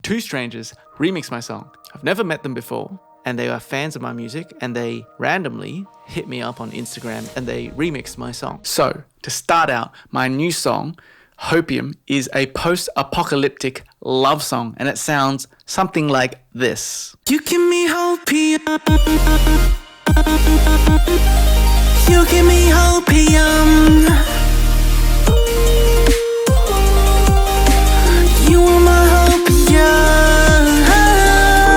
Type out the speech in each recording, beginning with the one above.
two strangers remix my song. I've never met them before, and they are fans of my music, and they randomly hit me up on Instagram and they remixed my song. So, to start out, my new song, Hopium, is a post-apocalyptic love song, and it sounds something like this. You give me hopium. You give me hopium. You are my hopium.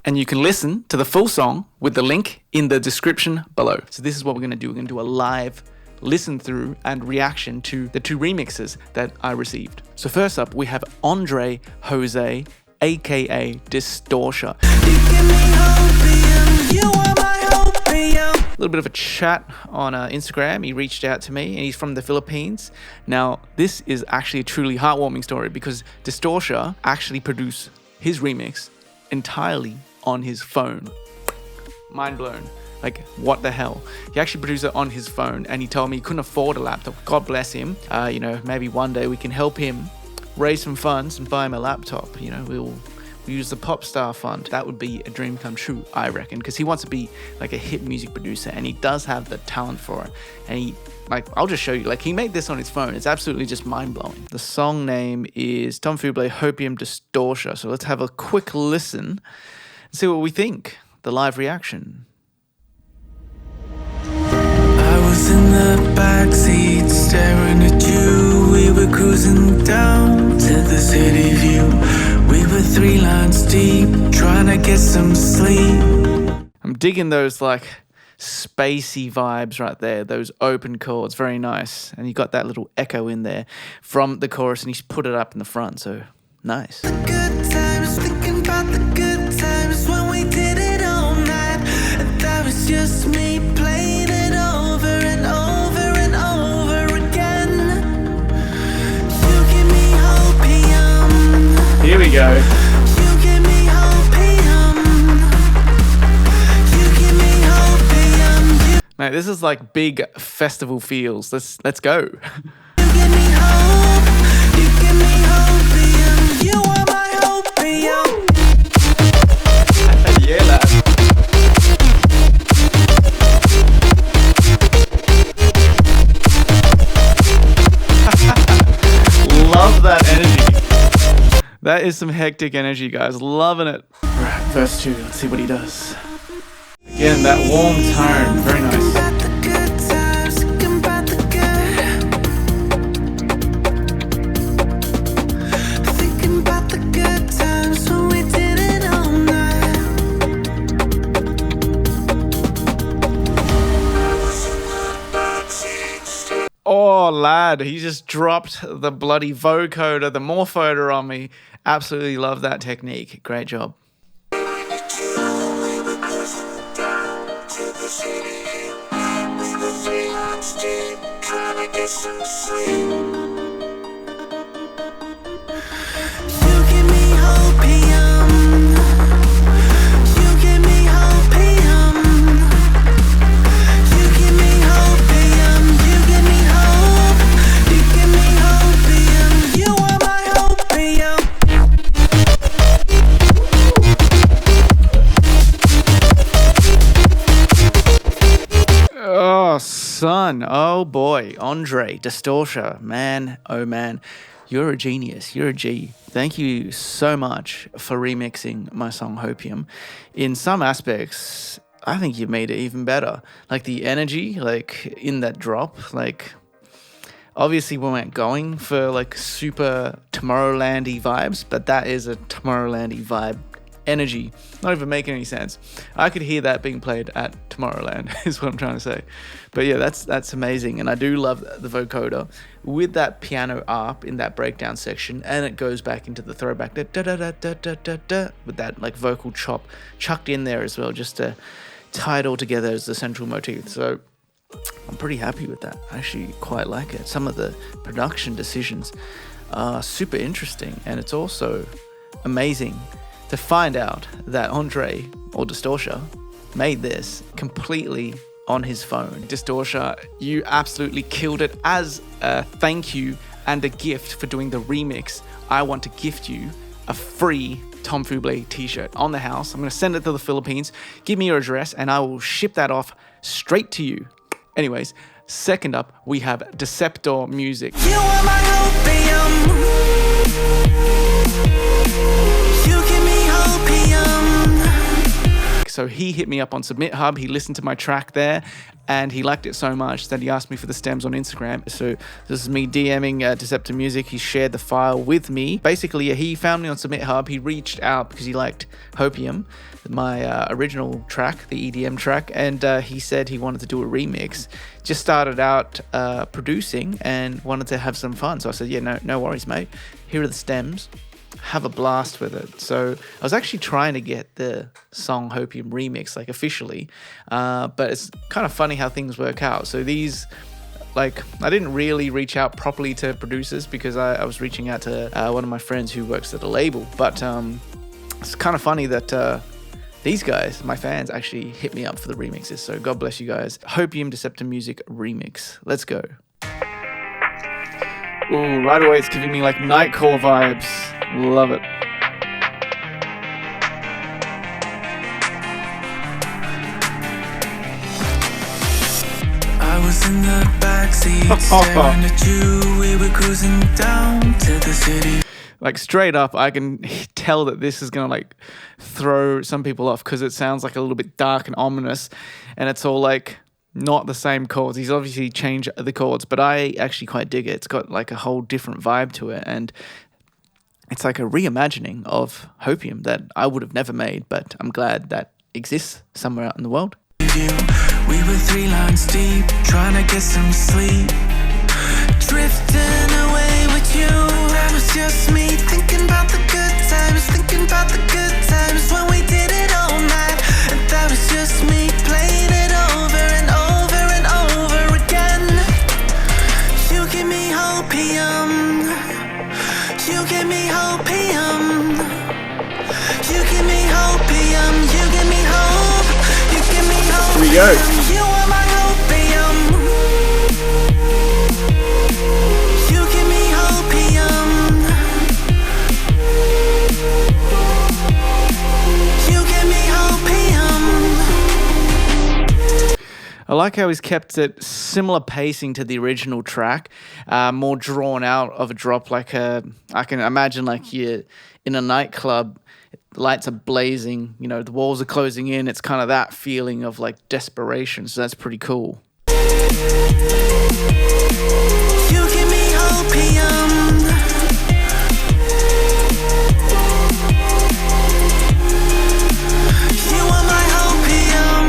And you can listen to the full song with the link in the description below. So this is what we're gonna do. We're gonna do a live listen through and reaction to the two remixes that I received. So first up, we have Andre Jose, aka Dizztortia. A little bit of a chat on Instagram. He reached out to me and he's from the Philippines. Now, this is actually a truly heartwarming story because Dizztortia actually produced his remix entirely on his phone. Mind blown. Like, what the hell? He actually produced it on his phone and he told me he couldn't afford a laptop. God bless him. You know, maybe one day we can help him raise some funds and buy him a laptop. You know, we'll use the Pop Star Fund. That would be a dream come true, I reckon, because he wants to be like a hit music producer and he does have the talent for it. And he, like, I'll just show you, like, he made this on his phone. It's absolutely just mind-blowing. The song name is Tom Fuble, Hopium Dizztortia. So let's have a quick listen and see what we think. The live reaction. I was in the backseat staring at you. We were cruising down to the city view. We were 3 lines deep, trying to get some sleep. I'm digging those like spacey vibes right there, those open chords, very nice. And you got that little echo in there from the chorus and he's put it up in the front, so nice. The good times, thinking about the good times when we did it all night. And that was just me playing it over and over and over again. You give me hopium. Here we go. You give me hopium. You give me hopium. Mate, this is like big festival feels. Let's go. You give me hope. You give me hopium. You are my hopium. Yeah, lad. Love that energy. That is some hectic energy, guys. Loving it. Alright, verse 2. Let's see what he does. Again, that warm tone. Very nice. About the good times, thinking about the good. Thinking about the good times when we did it all night. Oh, lad, he just dropped the bloody vocoder, the morphoder on me. Absolutely love that technique. Great job. You give me hopium. You give me hopium. You give me hopium. You give me hope. You give me hopium. You are my hopium. Oh, son. Oh, boy. Andre Dizztortia. Man, oh, man. You're a genius. You're a G. Thank you so much for remixing my song Hopium. In some aspects, I think you made it even better. Like the energy, like in that drop, like obviously we weren't going for like super Tomorrowland-y vibes, but that is a Tomorrowland-y vibe energy. Not even making any sense. I could hear that being played at Tomorrowland is what I'm trying to say. But yeah, that's amazing. And I do love the vocoder with that piano up in that breakdown section, and it goes back into the throwback da, da, da, da, da, da, da, da, with that like vocal chop chucked in there as well, just to tie it all together as the central motif. So I'm pretty happy with that. I actually quite like it. Some of the production decisions are super interesting, and it's also amazing to find out that Andre, or Dizztortia, made this completely on his phone. Dizztortia, you absolutely killed it. As a thank you and a gift for doing the remix, I want to gift you a free Tom Fuble t-shirt on the house. I'm going to send it to the Philippines. Give me your address and I will ship that off straight to you. Anyways, second up, we have Deceptor Music. You are my opium. You give me opium. So he hit me up on Submit Hub. He listened to my track there and he liked it so much that he asked me for the stems on Instagram. So this is me DMing Deceptor Music. He shared the file with me. Basically, he found me on Submit Hub. He reached out because he liked Hopium, my original track, the EDM track, and he said he wanted to do a remix. Just started out producing and wanted to have some fun. So I said, yeah, no worries, mate. Here are the stems. Have a blast with it. So I was actually trying to get the song Hopium remix, like officially, but it's kind of funny how things work out. So these, like, I didn't really reach out properly to producers because I was reaching out to one of my friends who works at a label. But it's kind of funny that these guys, my fans, actually hit me up for the remixes. So God bless you guys. Hopium Deceptor Music remix. Let's go. Ooh, right away it's giving me like Nightcore vibes. Love it. I was in the backseat staring at you. We were cruising down to the city. Like straight up, I can tell that this is gonna like throw some people off because it sounds like a little bit dark and ominous, and it's all like not the same chords. He's obviously changed the chords, but I actually quite dig it. It's got like a whole different vibe to it, and it's like a reimagining of Hopium that I would have never made, but I'm glad that exists somewhere out in the world. We were 3 lines deep, trying to get some sleep, drifting away with you. That was just me thinking about the good times, thinking about the good times when we did it all night. And that was just me playing it over and over and over again. You give me hopium. You give me hopium. You give me hopium. You give me hope. You give me hope. Here we go. You are my hopium. You give me hopium. You give me hopium. I like how he's kept it similar pacing to the original track, more drawn out of a drop. Like I can imagine like you're in a nightclub, lights are blazing, you know, the walls are closing in. It's kind of that feeling of like desperation. So that's pretty cool. You give me hopium. You are my hopium.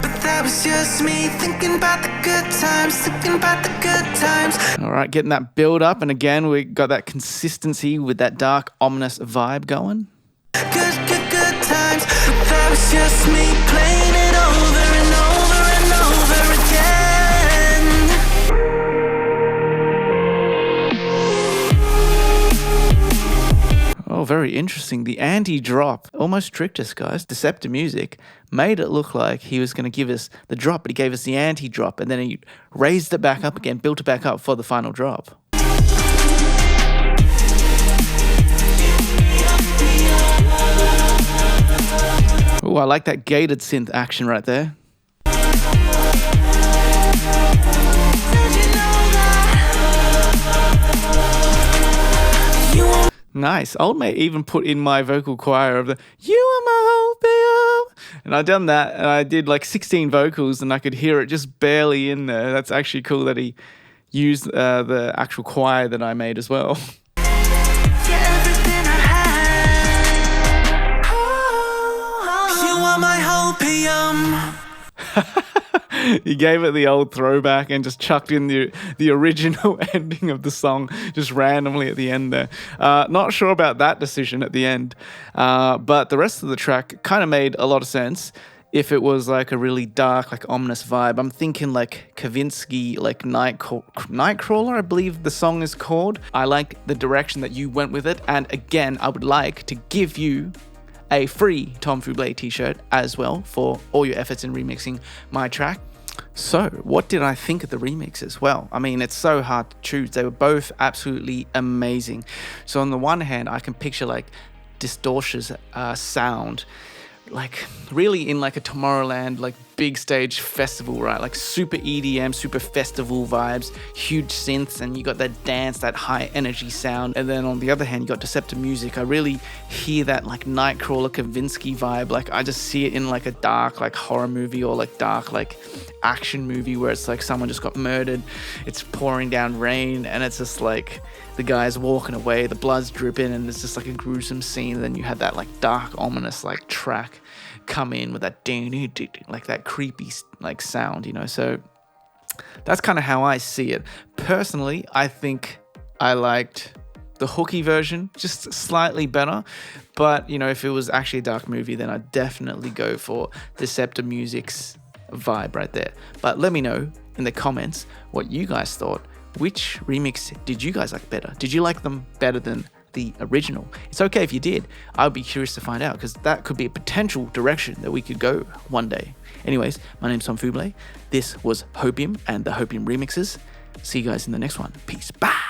But that was just me thinking about the good times, thinking about the good times. All right, getting that build up. And again, we got that consistency with that dark, ominous vibe going. Good times. But that was just me playing it over and over and over again. Oh, very interesting. The anti-drop almost tricked us, guys. Deceptor Music made it look like he was going to give us the drop, but he gave us the anti-drop, and then he raised it back up again, built it back up for the final drop. Oh, I like that gated synth action right there. Nice. Old mate even put in my vocal choir of the "You are my opium," and I done that, and I did like 16 vocals, and I could hear it just barely in there. That's actually cool that he used the actual choir that I made as well. You are my hopium. He gave it the old throwback and just chucked in the original ending of the song just randomly at the end there. Not sure about that decision at the end, but the rest of the track kind of made a lot of sense if it was like a really dark, like ominous vibe. I'm thinking like Kavinsky, like Nightcrawler, I believe the song is called. I like the direction that you went with it, and again, I would like to give you a free Tom Fuble t-shirt as well for all your efforts in remixing my track. So, what did I think of the remixes? Well, I mean, it's so hard to choose. They were both absolutely amazing. So, on the one hand, I can picture like Dizztortia's sound, like really in like a Tomorrowland, like big stage festival, right? Like super EDM, super festival vibes, huge synths, and you got that dance, that high energy sound. And then on the other hand, you got Deceptor music. I really hear that like Nightcrawler Kavinsky vibe. Like I just see it in like a dark like horror movie or like dark like action movie where it's like someone just got murdered, it's pouring down rain, and it's just like the guy's walking away, the blood's dripping, and it's just like a gruesome scene. And then you had that like dark, ominous like track come in with that like that creepy like sound, you know. So that's kind of how I see it. Personally, I think I liked the hooky version just slightly better, but you know, if it was actually a dark movie, then I'd definitely go for Deceptor music's vibe right there. But let me know in the comments what you guys thought. Which remix did you guys like better? Did you like them better than the original? It's okay if you did. I would be curious to find out, because that could be a potential direction that we could go one day. Anyways, my name's Tom Fuble. This was Hopium and the Hopium remixes. See you guys in the next one. Peace. Bye.